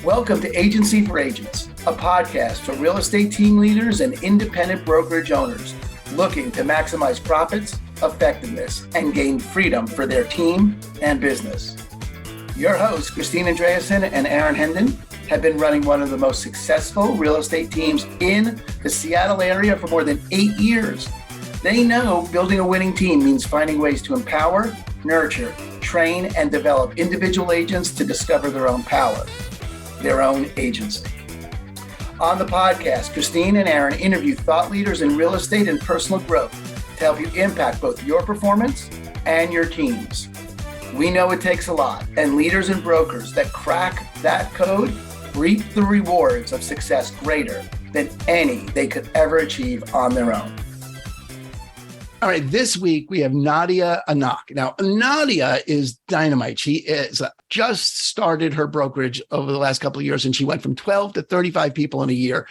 Welcome to Agency for Agents, a podcast for real estate team leaders and independent brokerage owners looking to maximize profits, effectiveness, and gain freedom for their team and business. Your hosts, Christine Andreasen and Aaron Hendon, have been running one of the most successful real estate teams in the Seattle area for more than 8 years. They know building a winning team means finding ways to empower, nurture, train, and develop individual agents to discover their own power, their own agency. On the podcast, Christine and Aaron interview thought leaders in real estate and personal growth to help you impact both your performance and your teams. We know it takes a lot, and leaders and brokers that crack that code reap the rewards of success greater than any they could ever achieve on their own. All right, this week we have Nadia Anac. Now, Nadia is dynamite. She is just started her brokerage over the last couple of years, and she went from 12 to 35 people in a year,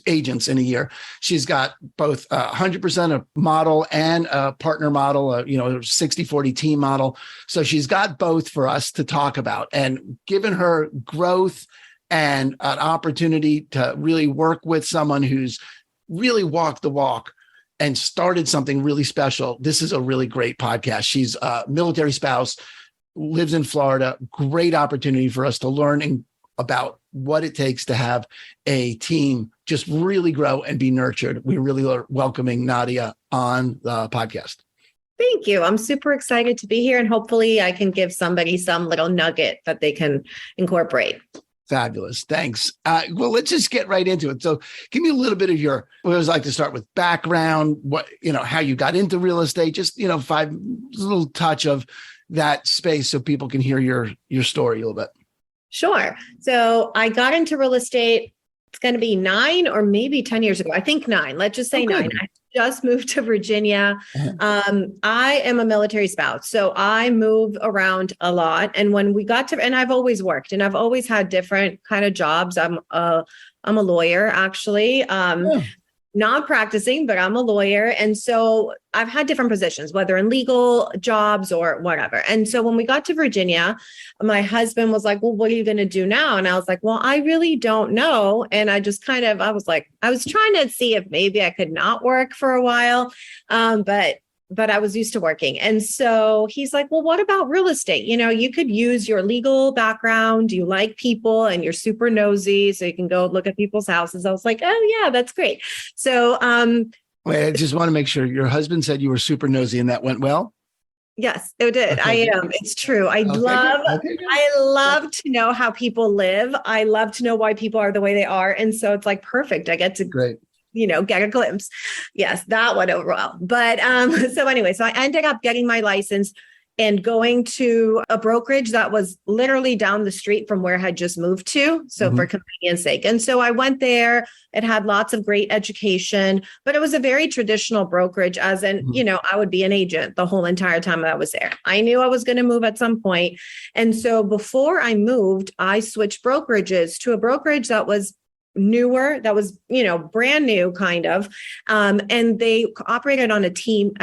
agents in a year. She's got both 100% a model and a partner model, a 60-40 team model. So she's got both for us to talk about. And given her growth and an opportunity to really work with someone who's really walked the walk and started something really special, this is a really great podcast. She's a military spouse, lives in Florida. Great opportunity for us to learn about what it takes to have a team just really grow and be nurtured. We really are welcoming Nadia on the podcast. Thank you. I'm super excited to be here, and hopefully I can give somebody some little nugget that they can incorporate. Fabulous. Thanks. Well, let's just get right into it. So give me a little bit of your, I always like to start with background, how you got into real estate, just, little touch of that space so people can hear your story a little bit. Sure. So I got into real estate, it's going to be 9 or maybe 10 years ago. I think 9. Let's just say 9. I just moved to Virginia. I am a military spouse, so I move around a lot. And when we got to, and I've always worked, and I've always had different kind of jobs. I'm a lawyer, actually. Not practicing, but I'm a lawyer. And so I've had different positions, whether in legal jobs or whatever. And so when we got to Virginia, my husband was like, well, what are you going to do now? And I was like, well, I really don't know. And I just I was trying to see if maybe I could not work for a while. But I was used to working. And so he's like, well, what about real estate? You could use your legal background. You like people and you're super nosy, so you can go look at people's houses. I was like, oh yeah, that's great. So, wait, I just want to make sure your husband said you were super nosy and that went well. Yes, it did. Okay. I am. It's true. I love to know how people live. I love to know why people are the way they are. And so it's like, perfect. I get to get a glimpse. Yes, that went over well. But so I ended up getting my license and going to a brokerage that was literally down the street from where I had just moved to. So for convenience sake. And so I went there. It had lots of great education, but it was a very traditional brokerage, as in, I would be an agent the whole entire time I was there. I knew I was going to move at some point. And so before I moved, I switched brokerages to a brokerage that was newer, that was, brand new kind of. And they operated on a team,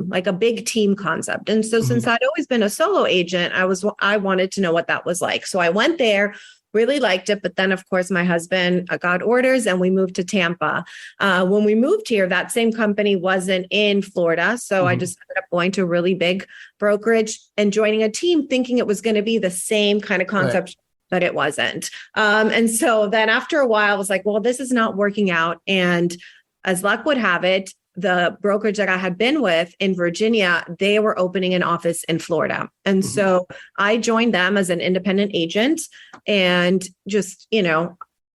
like a big team concept. And so since I'd always been a solo agent, I wanted to know what that was like. So I went there, really liked it. But then of course, my husband got orders and we moved to Tampa. When we moved here, that same company wasn't in Florida. So I just ended up going to a really big brokerage and joining a team thinking it was going to be the same kind of concept. Right. But it wasn't. And so then after a while, I was like, well, this is not working out. And as luck would have it, the brokerage that I had been with in Virginia, they were opening an office in Florida. And so I joined them as an independent agent and just,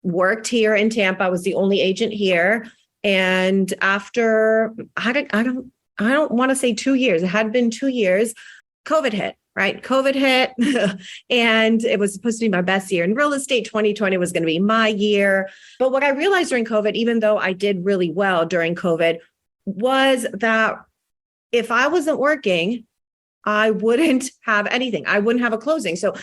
worked here in Tampa. I was the only agent here. And after, I don't want to say 2 years, it had been 2 years, COVID hit. Right. COVID hit and it was supposed to be my best year in real estate. 2020 was going to be my year. But what I realized during COVID, even though I did really well during COVID, was that if I wasn't working, I wouldn't have anything. I wouldn't have a closing. So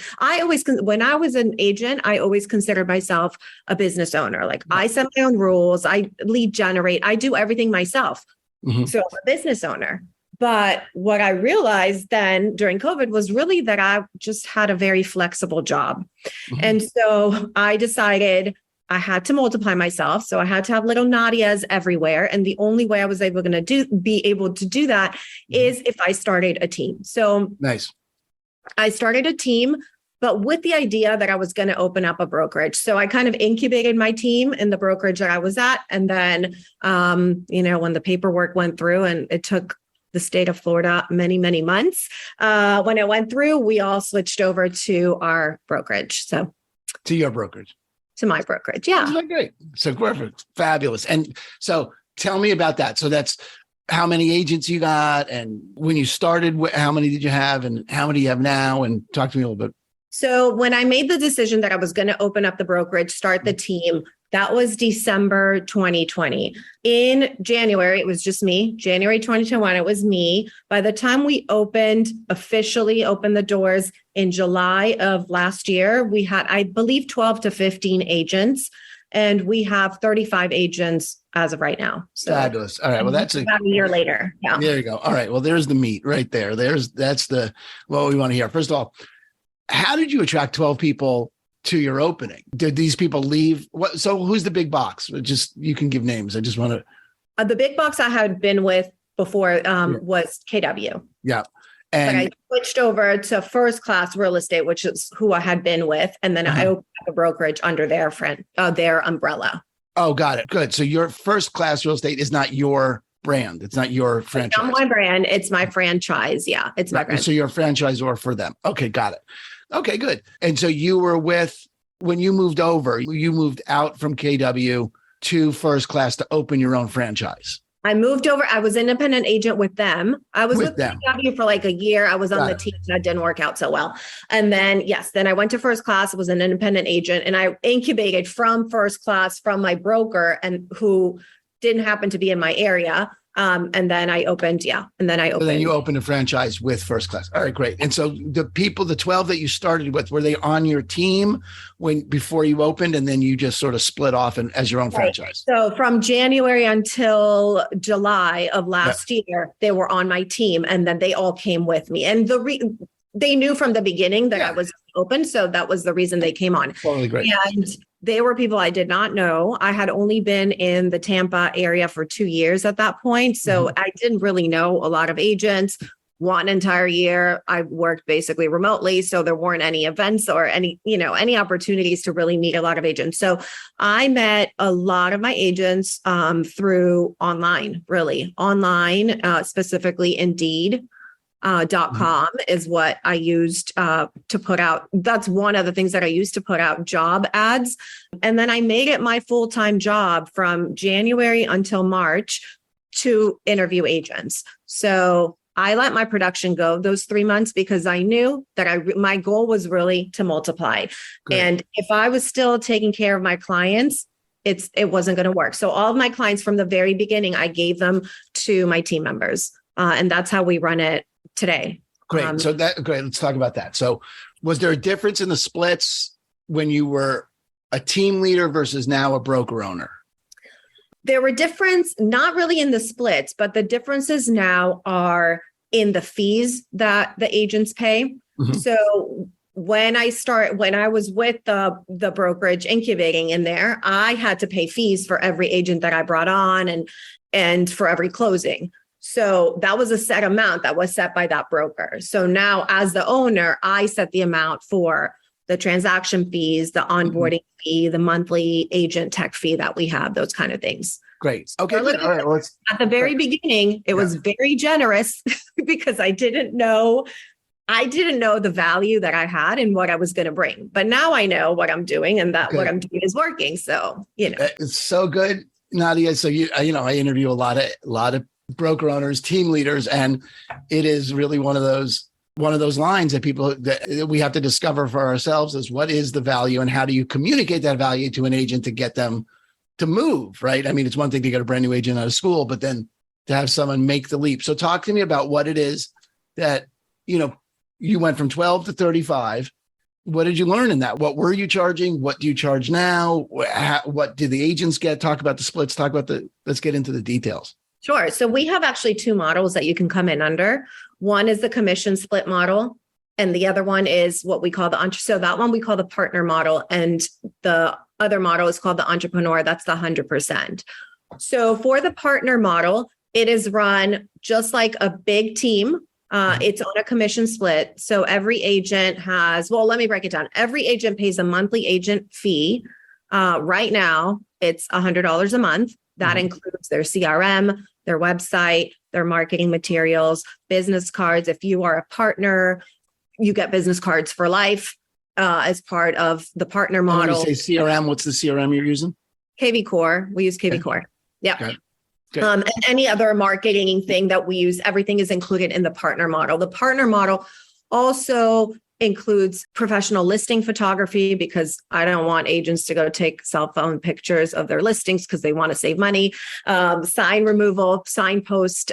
when I was an agent, I always considered myself a business owner. Like I set my own rules, I lead generate, I do everything myself. So I'm a business owner. But what I realized then during COVID was really that I just had a very flexible job. Mm-hmm. And so I decided I had to multiply myself. So I had to have little Nadias everywhere. And the only way I was be able to do that is if I started a team. So nice. I started a team, but with the idea that I was going to open up a brokerage. So I kind of incubated my team in the brokerage that I was at. And then, when the paperwork went through, and it took the state of Florida many, many months, when it went through, we all switched over to our brokerage. So to your brokerage. To my brokerage. Yeah. Isn't that great? So perfect. Fabulous. And so tell me about that. So that's how many agents you got, and when you started, how many did you have, and how many you have now? And talk to me a little bit. So when I made the decision that I was going to open up the brokerage, start the team, that was December 2020. In January, it was just me. January 2021, it was me. By the time we officially opened the doors in July of last year, we had, I believe, 12 to 15 agents, and we have 35 agents as of right now. So fabulous. All right. Well, that's about a year later. Yeah. There you go. All right. Well, there's the meat right there. That's what we want to hear. First of all, how did you attract 12 people to your opening? Did these people leave? So who's the big box? Just, you can give names. I just want to. The big box I had been with before was KW. Yeah. But I switched over to First Class Real Estate, which is who I had been with. And then I opened up a brokerage under their umbrella. Oh, got it. Good. So your First Class Real Estate is not your brand. It's not your franchise. It's not my brand. It's my franchise. Yeah. It's my brand. So you're a franchisor for them. Okay. Got it. Okay, good. And so you were when you moved over, you moved out from KW to First Class to open your own franchise. I moved over. I was independent agent with them. I was with KW for like a year. I was on the team that didn't work out so well. And then, then I went to First Class, was an independent agent, and I incubated from First Class from my broker, and who didn't happen to be in my area. And then I opened. And then you opened a franchise with First Class. All right, great. And so the 12 that you started with, were they on your team before you opened, and then you just sort of split off as your own franchise? So from January until July of last year, they were on my team, and then they all came with me. And they knew from the beginning that I was open. So that was the reason they came on. Totally great. And they were people I did not know. I had only been in the Tampa area for 2 years at that point. So I didn't really know a lot of agents. One entire year, I worked basically remotely. So there weren't any events or any opportunities to really meet a lot of agents. So I met a lot of my agents through online, specifically Indeed. .com is what I used to put out. That's one of the things that I used to put out job ads. And then I made it my full-time job from January until March to interview agents. So I let my production go those 3 months because I knew that my goal was really to multiply. Great. And if I was still taking care of my clients, it wasn't going to work. So all of my clients from the very beginning, I gave them to my team members. And that's how we run it today. Great. Great. Let's talk about that. So was there a difference in the splits when you were a team leader versus now a broker owner? There were difference, not really in the splits, but the differences now are in the fees that the agents pay. So when I was with the brokerage incubating in there, I had to pay fees for every agent that I brought on and for every closing. So that was a set amount that was set by that broker. So now as the owner, I set the amount for the transaction fees, the onboarding fee, the monthly agent tech fee that we have, those kind of things. Great. Okay. All right. Well, at the very beginning, it was very generous because I didn't know the value that I had and what I was going to bring. But now I know what I'm doing and that what I'm doing is working. So, It's so good, Nadia. So I interview a lot of broker owners, team leaders, and it is really one of those lines that we have to discover for ourselves is what is the value and how do you communicate that value to an agent to get them to move, right? I mean, it's one thing to get a brand new agent out of school, but then to have someone make the leap. So talk to me about what it is that, you went from 12 to 35. What did you learn in that? What were you charging? What do you charge now? What do the agents get? Talk about the splits. Let's get into the details. Sure. So we have actually two models that you can come in under. One is the commission split model, and the other one is what we call so that one we call the partner model, and the other model is called the entrepreneur. That's the 100%. So for the partner model, it is run just like a big team. It's on a commission split. So every agent let me break it down. Every agent pays a monthly agent fee. Right now, it's $100 a month. That includes their CRM, their website, their marketing materials, business cards. If you are a partner, you get business cards for life as part of the partner model. When you say CRM, what's the CRM you're using? KV Core. We use KV Core. Yeah. Okay. And any other marketing thing that we use, everything is included in the partner model. The partner model also includes professional listing photography, because I don't want agents to go take cell phone pictures of their listings because they want to save money. Sign removal, signpost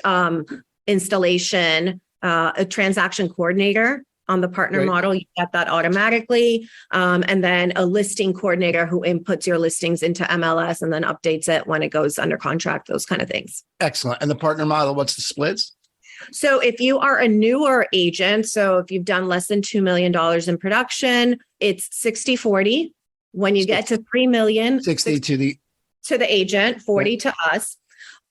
installation, a transaction coordinator. On the partner model, you get that automatically. And then a listing coordinator who inputs your listings into MLS and then updates it when it goes under contract, those kind of things. Excellent. And the partner model, what's the splits? So if you are a newer agent, so if you've done less than $2 million in production, it's 60-40. When you get to 3 million, 60 to the agent, 40 to us.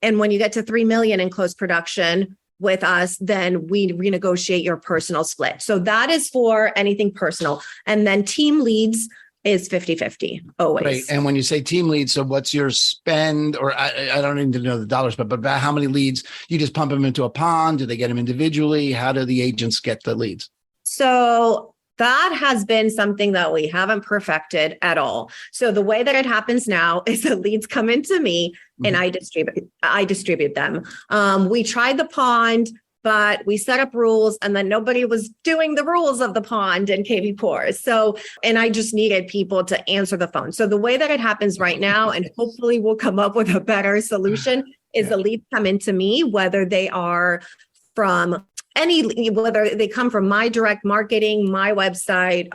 And when you get to 3 million in close production with us, then we renegotiate your personal split. So that is for anything personal. And then team leads is 50-50 always. Right. And when you say team leads, so what's your spend, or I don't need to know the dollars, but about how many leads? You just pump them into a pond? Do they get them individually? How do the agents get the leads? So that has been something that we haven't perfected at all. So the way that it happens now is the leads come into me and I distribute them. We tried the pond, but we set up rules and then nobody was doing the rules of the pond in KV Core. So, and I just needed people to answer the phone. So the way that it happens right now, and hopefully we'll come up with a better solution, is the leads come into me, whether they are from whether they come from my direct marketing, my website,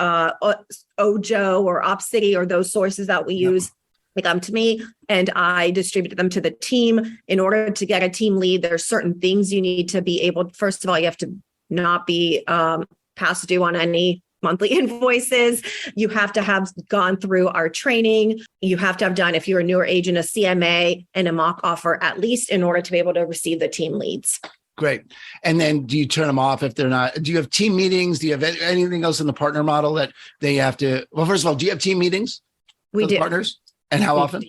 Ojo or OpCity, or those sources that we use. They come to me and I distribute them to the team. In order to get a team lead, there's certain things you need to be able to, first of all, you have to not be past due on any monthly invoices. You have to have gone through our training. You have to have done, if you're a newer agent, a CMA and a mock offer, at least, in order to be able to receive the team leads. Great. And then do you turn them off if they're not? Do you have team meetings? Do you have anything else in the partner model that they have to? Well, first of all, do you have team meetings? We do. Partners? And how often?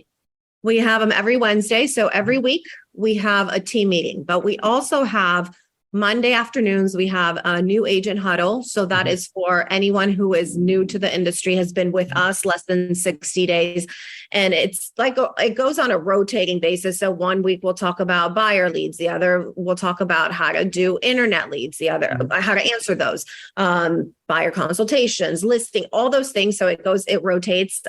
We have them every Wednesday. So every week we have a team meeting, but we also have Monday afternoons, we have a new agent huddle. So that is for anyone who is new to the industry, has been with us less than 60 days. And it's like, it goes on a rotating basis. So one week we'll talk about buyer leads. The other, we'll talk about how to do internet leads. The other, how to answer those, buyer consultations, listing, all those things. So it rotates.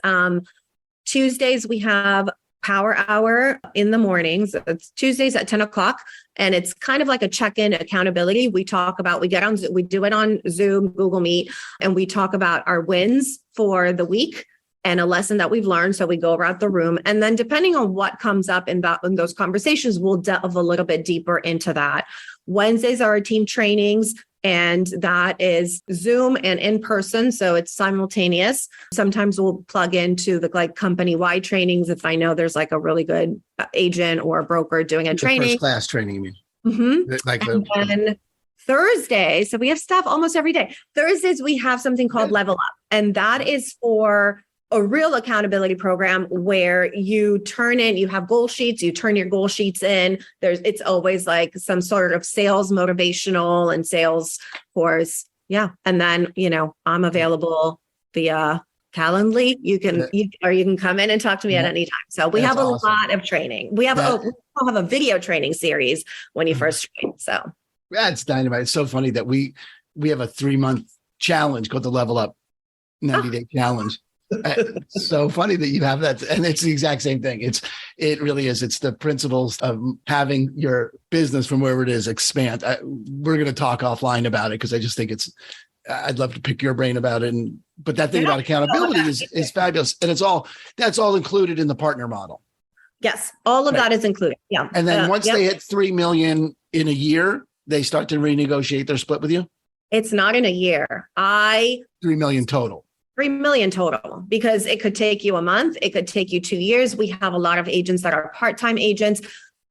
Tuesdays, we have Power Hour in the mornings. It's Tuesdays at 10 o'clock. And it's kind of like a check-in accountability. We do it on Zoom, Google Meet, and we talk about our wins for the week and a lesson that we've learned. So we go around the room. And then depending on what comes up in those conversations, we'll delve a little bit deeper into that. Wednesdays are our team trainings. And that is Zoom and in person. So it's simultaneous. Sometimes we'll plug into the company-wide trainings if I know there's a really good agent or a broker doing a training. First class training, you mean? And then Thursday, so we have stuff almost every day. Thursdays, we have something called Level Up. And that is for a real accountability program where you have goal sheets, you turn your goal sheets in. It's always some sort of sales motivational and sales course. Yeah. And then, I'm available via Calendly. You can come in and talk to me at any time. So we have a lot of training. We have a video training series when you first train. So that's dynamite. It's so funny that we have a 3-month challenge called the Level Up 90-day challenge. It's so funny that you have that. And it's the exact same thing. It really is. It's the principles of having your business from wherever it is expand. We're going to talk offline about it because I just think I'd love to pick your brain about it. But that thing about accountability is fabulous. And that's all included in the partner model. Yes. All of that is included. Yeah. And then once they hit 3 million in a year, they start to renegotiate their split with you? It's not in a year. 3 million total. 3 million total, because it could take you a month. It could take you 2 years. We have a lot of agents that are part-time agents.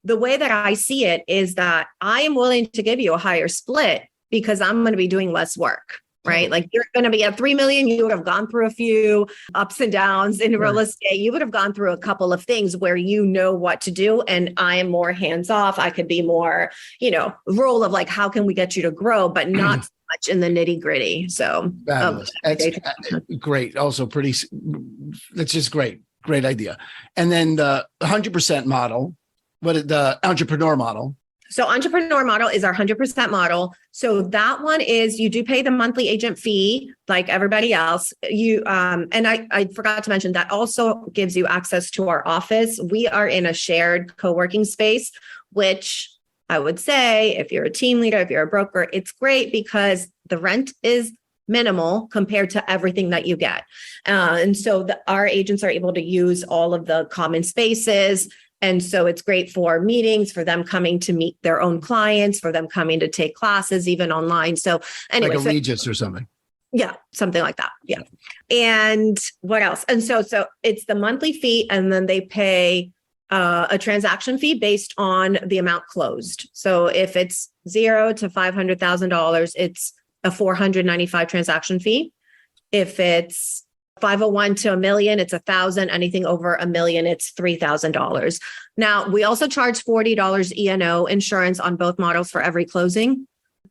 The way that I see it is that I am willing to give you a higher split because I'm going to be doing less work, right? Like you're going to be at 3 million. You would have gone through a few ups and downs in real estate. You would have gone through a couple of things where you know what to do. And I am more hands off. I could be more, role of like, how can we get you to grow, but not much in the nitty gritty. So that's great. Also that's just great. Great idea. And then the 100% model, the entrepreneur model. So entrepreneur model is our 100% model. So that one is you do pay the monthly agent fee like everybody else. And I forgot to mention that also gives you access to our office. We are in a shared co-working space, which I would say if you're a team leader, if you're a broker, it's great because the rent is minimal compared to everything that you get. And so our agents are able to use all of the common spaces. And so it's great for meetings, for them coming to meet their own clients, for them coming to take classes, even online. So anyway. Like a Regis or something. Yeah, something like that. Yeah. And what else? And so it's the monthly fee, and then they pay a transaction fee based on the amount closed. So if it's $0 to $500,000, it's a $495 transaction fee. If it's 501 to $1 million, it's $1,000. Anything over $1 million, it's $3,000. Now, we also charge $40 E&O insurance on both models for every closing.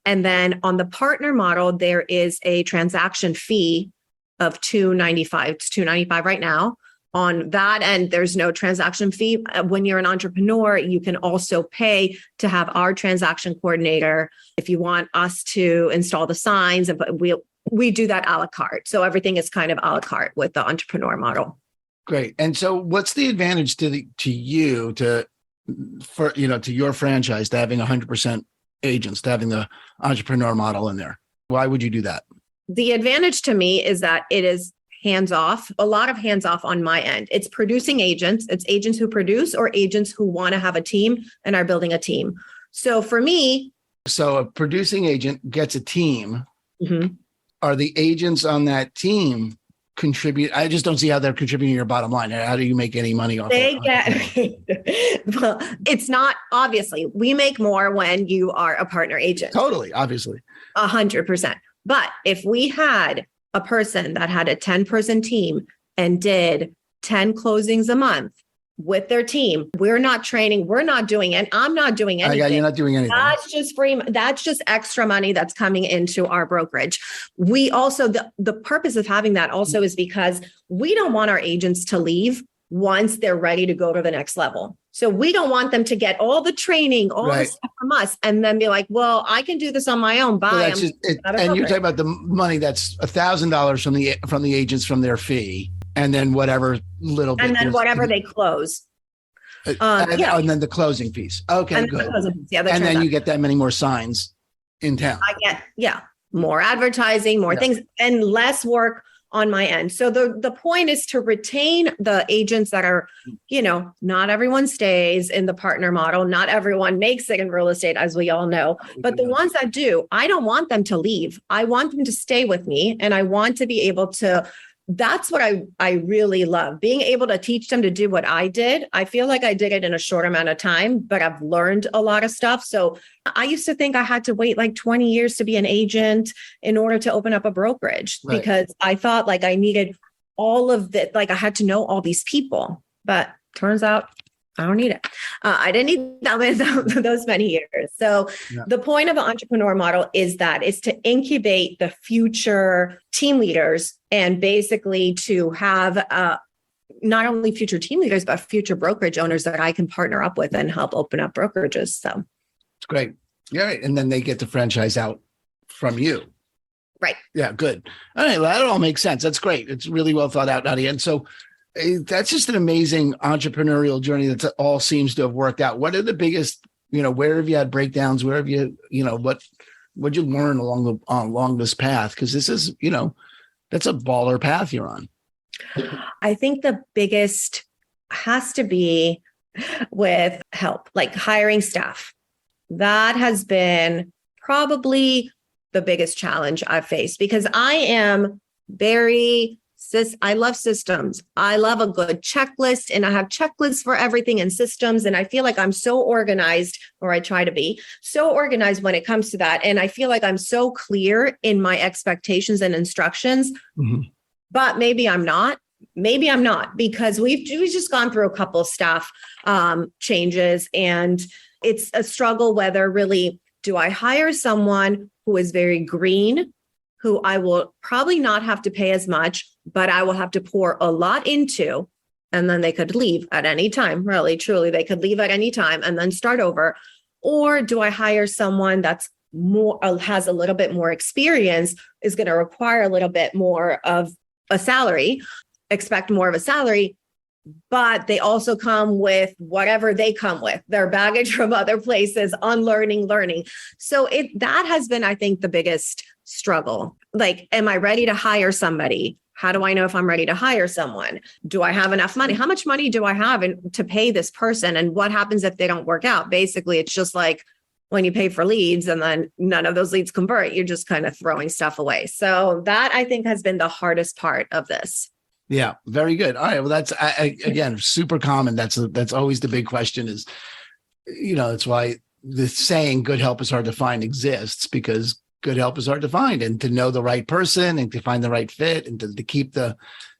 And then on the partner model, there is a transaction fee of $295. It's $295 right now. On that end, there's no transaction fee. When you're an entrepreneur, you can also pay to have our transaction coordinator. If you want us to install the signs, and we do that a la carte. So everything is kind of a la carte with the entrepreneur model. Great. And so what's the advantage to your franchise, to having 100% agents, to having the entrepreneur model in there? Why would you do that? The advantage to me is that it is hands off, a lot of hands off on my end. It's producing agents. It's agents who produce or agents who want to have a team and are building a team. So for me. So a producing agent gets a team. Mm-hmm. Are the agents on that team contribute? I just don't see how they're contributing to your bottom line. How do you make any money off it? Well, it's not, obviously, we make more when you are a partner agent. Totally, obviously. 100%. But if we had a person that had a 10-person team and did 10 closings a month with their team, we're not training, we're not doing it. I'm not doing anything. You're not doing anything. That's just free. That's just extra money that's coming into our brokerage. We also, the purpose of having that also is because we don't want our agents to leave once they're ready to go to the next level. So we don't want them to get all the training, all the stuff from us, and then be like, well, I can do this on my own. Bye. So and you're talking about the money that's $1,000 from the agents from their fee, and then whatever little bit. And then whatever they close. And then the closing fees. Okay, and good. And then you get that many more signs in town. I get, more advertising, more things, and less work on my end. So the point is to retain the agents that are, not everyone stays in the partner model. Not everyone makes it in real estate, as we all know. But the ones that do, I don't want them to leave. I want them to stay with me. And I want to be able to, that's what I really love, being able to teach them to do what I did. I feel like I did it in a short amount of time, but I've learned a lot of stuff. So I used to think I had to wait like 20 years to be an agent in order to open up a brokerage, because I thought like I needed all of that. Like I had to know all these people, but turns out I don't need it. I didn't need those many years. So the point of an entrepreneur model is to incubate the future team leaders, and basically to have not only future team leaders, but future brokerage owners that I can partner up with and help open up brokerages. So it's great. Yeah. And then they get to franchise out from you. Right. Yeah. Good. All right. Well, that all makes sense. That's great. It's really well thought out, Nadia. And so that's just an amazing entrepreneurial journey that all seems to have worked out. What are the biggest, where have you had breakdowns? Where have you, what'd you learn along this path? Because this is, that's a baller path you're on. I think the biggest has to be with help, like hiring staff. That has been probably the biggest challenge I've faced because I am I love systems. I love a good checklist and I have checklists for everything and systems. And I feel like I'm so organized, or I try to be so organized when it comes to that. And I feel like I'm so clear in my expectations and instructions, but maybe I'm not. Maybe I'm not, because we've just gone through a couple of staff changes, and it's a struggle whether really do I hire someone who is very green, who I will probably not have to pay as much, but I will have to pour a lot into, and then they could leave at any time. Really, truly, they could leave at any time and then start over. Or do I hire someone that's more, has a little bit more experience, is going to require a little bit more of a salary, expect more of a salary, but they also come with whatever they come with, their baggage from other places, unlearning, learning. So that has been, I think, the biggest struggle. Like, am I ready to hire somebody? How do I know if I'm ready to hire someone? Do I have enough money? How much money do I have to pay this person? And what happens if they don't work out? Basically, it's just like when you pay for leads and then none of those leads convert, you're just kind of throwing stuff away. So that, I think, has been the hardest part of this. Yeah, very good. All right. Well, that's again, super common. That's always the big question is, that's why the saying good help is hard to find exists, because good help is hard to find, and to know the right person and to find the right fit and to keep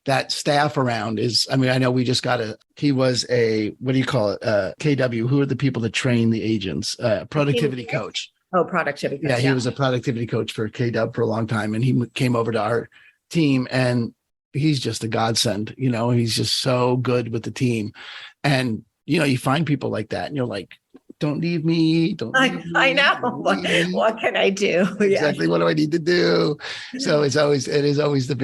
that staff around is, I know we just got he was a, what do you call it? KW. Who are the people that train the agents? Productivity coach. Oh, productivity coach. Yeah, he was a productivity coach for KW for a long time. And he came over to our team, and he's just a godsend. He's just so good with the team. And, you find people like that and you're like, don't leave me. I know. What can I do? Exactly. What do I need to do? So it is always the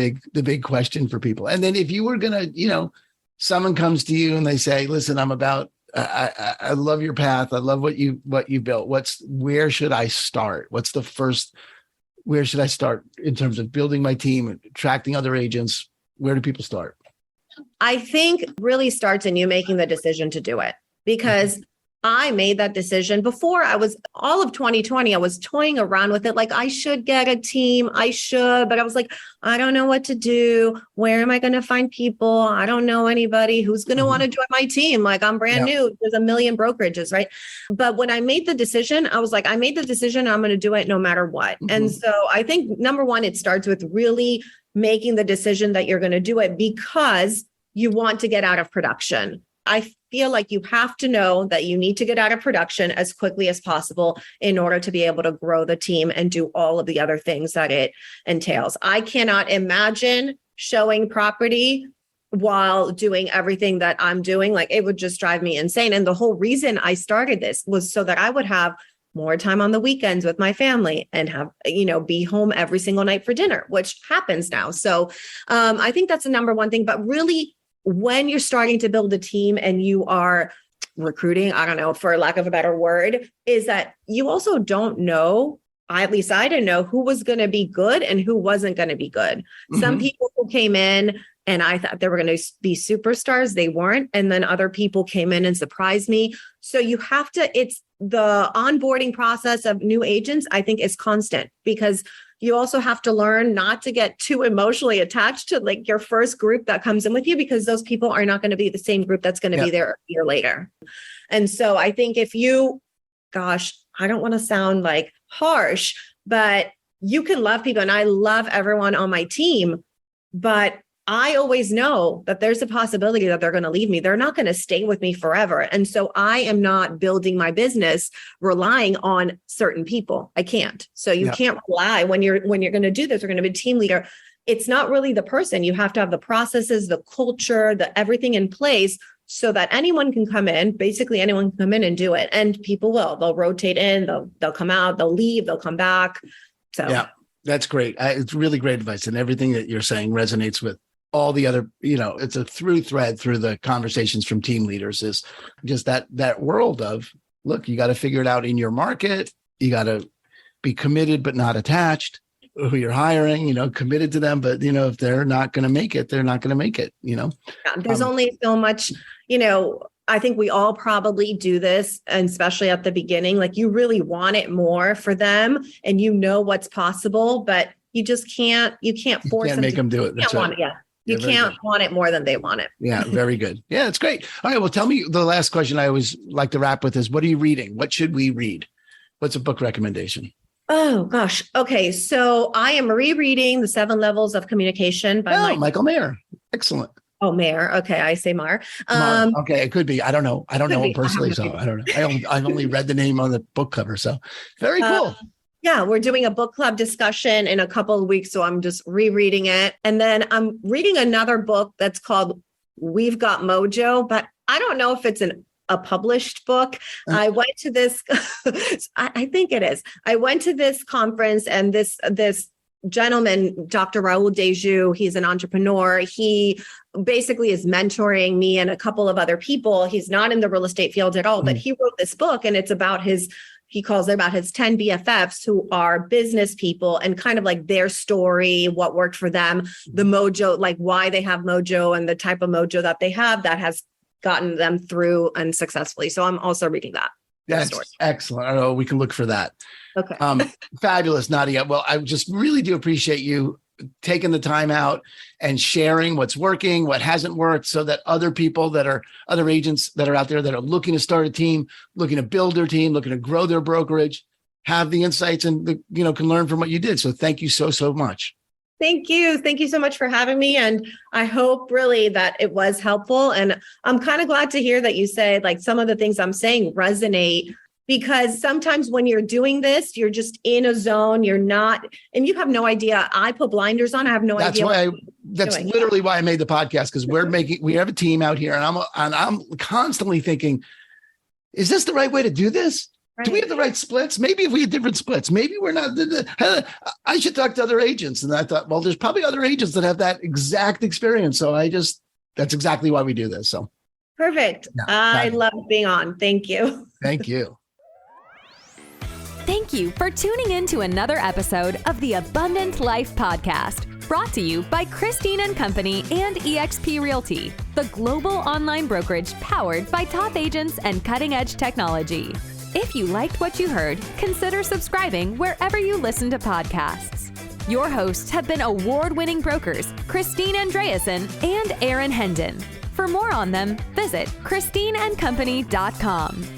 big question for people. And then if you were going to, someone comes to you and they say, listen, I love your path. I love what you built. Where should I start? Where should I start in terms of building my team, attracting other agents? Where do people start? I think really starts in you making the decision to do it, because I made that decision before. All of 2020, I was toying around with it. Like, I should get a team. But I was like, I don't know what to do. Where am I going to find people? I don't know anybody who's going to want to join my team. Like, I'm brand new. There's a million brokerages, right? But when I made the decision, I was like, I made the decision. I'm going to do it no matter what. And so I think number one, it starts with really making the decision that you're going to do it because you want to get out of production. I feel like you have to know that you need to get out of production as quickly as possible in order to be able to grow the team and do all of the other things that it entails. I cannot imagine showing property while doing everything that I'm doing. Like, it would just drive me insane. And the whole reason I started this was so that I would have more time on the weekends with my family and have, be home every single night for dinner, which happens now. So I think that's the number one thing. But really, when you're starting to build a team and you are recruiting, I don't know, for lack of a better word, is that you also don't know, at least I didn't know who was going to be good and who wasn't going to be good. Some people who came in and I thought they were going to be superstars, they weren't. And then other people came in and surprised me. So you have to, it's the onboarding process of new agents, I think, is constant, because you also have to learn not to get too emotionally attached to like your first group that comes in with you, because those people are not going to be the same group that's going to be there a year later. And so I think if you, I don't want to sound like harsh, but you can love people, and I love everyone on my team, but I always know that there's a possibility that they're going to leave me. They're not going to stay with me forever. And so I am not building my business relying on certain people. I can't. So you can't rely when you're going to do this, you're going to be a team leader. It's not really the person. You have to have the processes, the culture, the everything in place so that anyone can come in, basically anyone can come in and do it. And people they'll rotate in, they'll come out, they'll leave, they'll come back. So yeah, that's great. It's really great advice. And everything that you're saying resonates with all the other, it's a through thread through the conversations from team leaders, is just that world of, look, you got to figure it out in your market. You got to be committed, but not attached. Who you're hiring, committed to them, but if they're not going to make it, they're not going to make it, Yeah, there's only so much, I think we all probably do this, and especially at the beginning, like you really want it more for them and you know what's possible, but you just can't force them make them do it. That's right. You can't want it more than they want it. Yeah, very good. Yeah, it's great. All right. Well, tell me, the last question I always like to wrap with is, what are you reading? What should we read? What's a book recommendation? Oh, gosh. Okay. So I am rereading The 7 Levels of Communication by Michael Mayer. Excellent. Oh, Mayer. Okay. I say Mar. Okay. It could be. I don't know. I don't know him personally. So I don't know. I've only read the name on the book cover. So very cool. Yeah, we're doing a book club discussion in a couple of weeks. So I'm just rereading it. And then I'm reading another book that's called We've Got Mojo, but I don't know if it's a published book. I went to this, I think it is. I went to this conference, and this gentleman, Dr. Raul Dejoux, he's an entrepreneur. He basically is mentoring me and a couple of other people. He's not in the real estate field at all, but he wrote this book, and it's about he calls it about his 10 BFFs who are business people, and kind of like their story, what worked for them, the mojo, like why they have mojo and the type of mojo that they have that has gotten them through and successfully. So I'm also reading that. That's excellent. I know we can look for that. Okay. Fabulous, Nadia. Well, I just really do appreciate you taking the time out and sharing what's working, what hasn't worked, so that other people other agents that are out there that are looking to start a team, looking to build their team, looking to grow their brokerage, have the insights and can learn from what you did. So thank you so much. Thank you. Thank you so much for having me. And I hope really that it was helpful. And I'm kind of glad to hear that you say like some of the things I'm saying resonate, because sometimes when you're doing this, you're just in a zone, you're not, and you have no idea. I put blinders on. I have no idea. That's literally why I made the podcast, because we have a team out here, and I'm constantly thinking, is this the right way to do this? Right. Do we have the right splits? Maybe if we had different splits, maybe we're not. I should talk to other agents. And I thought, well, there's probably other agents that have that exact experience. So that's exactly why we do this. So perfect. Yeah, I love being on. Thank you. Thank you. Thank you for tuning in to another episode of the Abundant Life Podcast, brought to you by Christine & Company and eXp Realty, the global online brokerage powered by top agents and cutting-edge technology. If you liked what you heard, consider subscribing wherever you listen to podcasts. Your hosts have been award-winning brokers Christine Andreasen and Aaron Hendon. For more on them, visit christineandcompany.com.